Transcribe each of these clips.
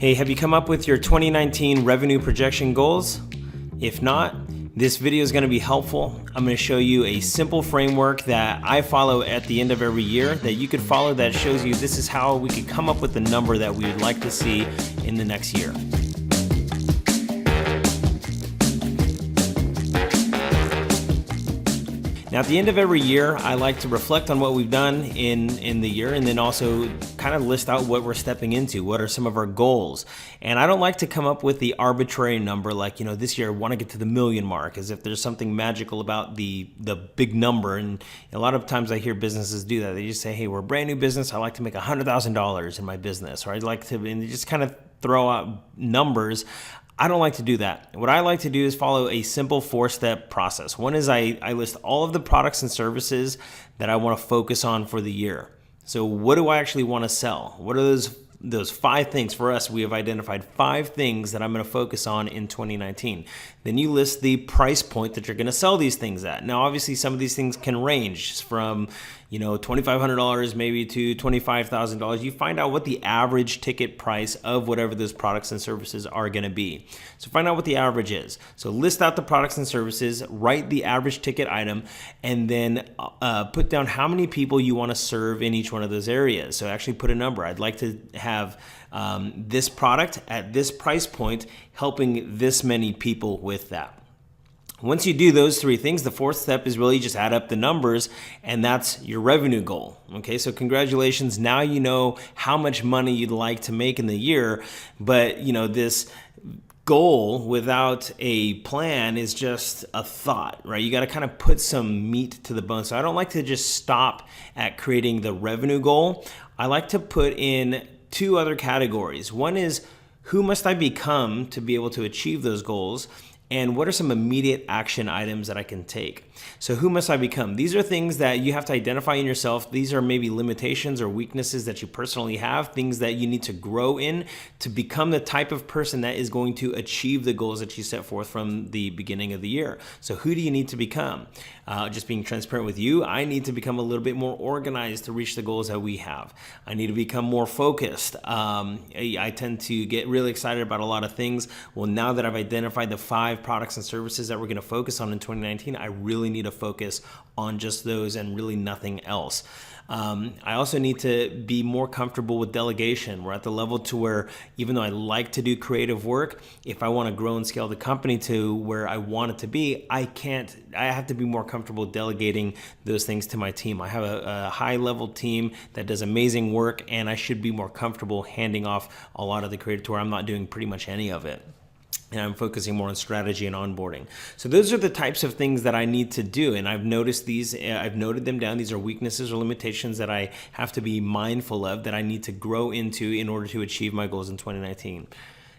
Hey, have you come up with your 2019 revenue projection goals? If not, this video is going to be helpful. I'm going to show you a simple framework that I follow at the end of every year that you could follow that shows you this is how we could come up with the number that we would like to see in the next year. Now, at the end of every year, I like to reflect on what we've done in the year and then also kind of list out what we're stepping into. What are some of our goals? And I don't like to come up with the arbitrary number like, this year I want to get to the million mark, as if there's something magical about the big number. And a lot of times I hear businesses do that. They just say, hey, we're a brand new business. I like to make $100,000 in my business, or I'd like to, and they just kind of throw out numbers. I don't like to do that. What I like to do is follow a simple 4-step process. One is I list all of the products and services that I want to focus on for the year. So what do I actually want to sell? What are those 5 things? For us, we have identified 5 things that I'm going to focus on in 2019. Then you list the price point that you're going to sell these things at. Now, obviously, some of these things can range from $2,500 maybe to $25,000. You find out what the average ticket price of whatever those products and services are going to be. So find out what the average is. So list out the products and services, write the average ticket item, and then put down how many people you want to serve in each one of those areas. So actually put a number. I'd like to have this product at this price point helping this many people with that. Once you do those 3 things, the 4th step is really just add up the numbers, and that's your revenue goal. Okay, so congratulations. Now you know how much money you'd like to make in the year, but this goal without a plan is just a thought, right? You got to kind of put some meat to the bone. So I don't like to just stop at creating the revenue goal. I like to put in 2 other categories. One is, who must I become to be able to achieve those goals? And what are some immediate action items that I can take? So who must I become? These are things that you have to identify in yourself. These are maybe limitations or weaknesses that you personally have, things that you need to grow in to become the type of person that is going to achieve the goals that you set forth from the beginning of the year. So who do you need to become? Just being transparent with you, I need to become a little bit more organized to reach the goals that we have. I need to become more focused. I tend to get really excited about a lot of things. Well, now that I've identified the 5 products and services that we're going to focus on in 2019, I really need to focus on just those and really nothing else. I also need to be more comfortable with delegation. We're at the level to where even though I like to do creative work, if I want to grow and scale the company to where I want it to be, I have to be more comfortable delegating those things to my team. I have a high level team that does amazing work, and I should be more comfortable handing off a lot of the creative to where I'm not doing pretty much any of it. And I'm focusing more on strategy and onboarding. So those are the types of things that I need to do. And I've noticed these, I've noted them down. These are weaknesses or limitations that I have to be mindful of, that I need to grow into in order to achieve my goals in 2019.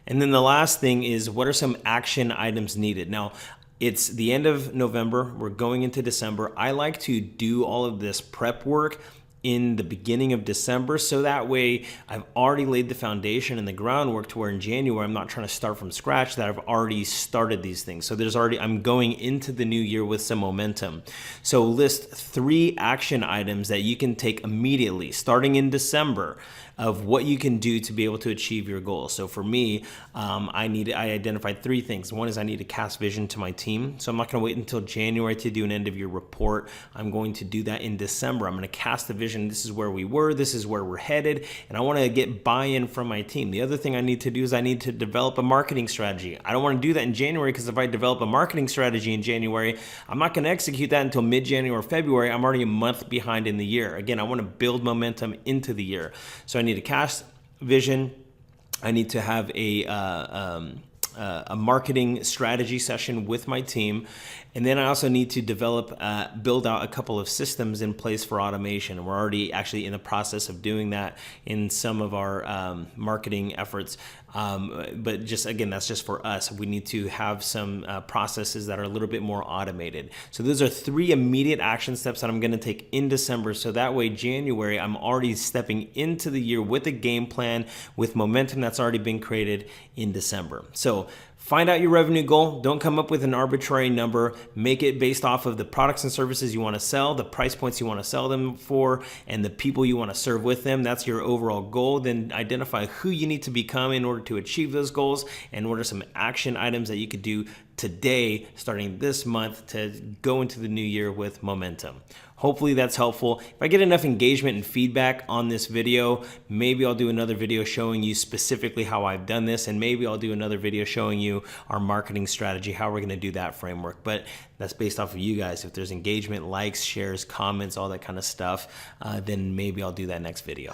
And then the last thing is, what are some action items needed? Now, it's the end of November. We're going into December. I like to do all of this prep work in the beginning of December, so that way I've already laid the foundation and the groundwork to where in January I'm not trying to start from scratch, that I've already started these things. So I'm going into the new year with some momentum. So list 3 action items that you can take immediately starting in December of what you can do to be able to achieve your goals. So for me, I identified 3 things. One is I need to cast vision to my team. So I'm not going to wait until January to do an end of year report. I'm going to do that in December. I'm going to cast the vision. This is where we were. This is where we're headed. And I want to get buy-in from my team. The other thing I need to do is I need to develop a marketing strategy. I don't want to do that in January, because if I develop a marketing strategy in January, I'm not going to execute that until mid-January or February. I'm already a month behind in the year. Again, I want to build momentum into the year. So I need to cast vision. I need to have a marketing strategy session with my team. And then I also need to build out a couple of systems in place for automation. And we're already actually in the process of doing that in some of our marketing efforts. But just again, that's just for us. We need to have some processes that are a little bit more automated. So those are 3 immediate action steps that I'm going to take in December. So that way, January, I'm already stepping into the year with a game plan, with momentum that's already been created in December. So Find out your revenue goal. Don't come up with an arbitrary number. Make it based off of the products and services you want to sell, the price points you want to sell them for, and the people you want to serve with them. That's your overall goal. Then identify who you need to become in order to achieve those goals, and what are some action items that you could do today, starting this month, to go into the new year with momentum. Hopefully that's helpful. If I get enough engagement and feedback on this video, maybe I'll do another video showing you specifically how I've done this, and maybe I'll do another video showing you our marketing strategy, how we're gonna do that framework. But that's based off of you guys. If there's engagement, likes, shares, comments, all that kind of stuff, then maybe I'll do that next video.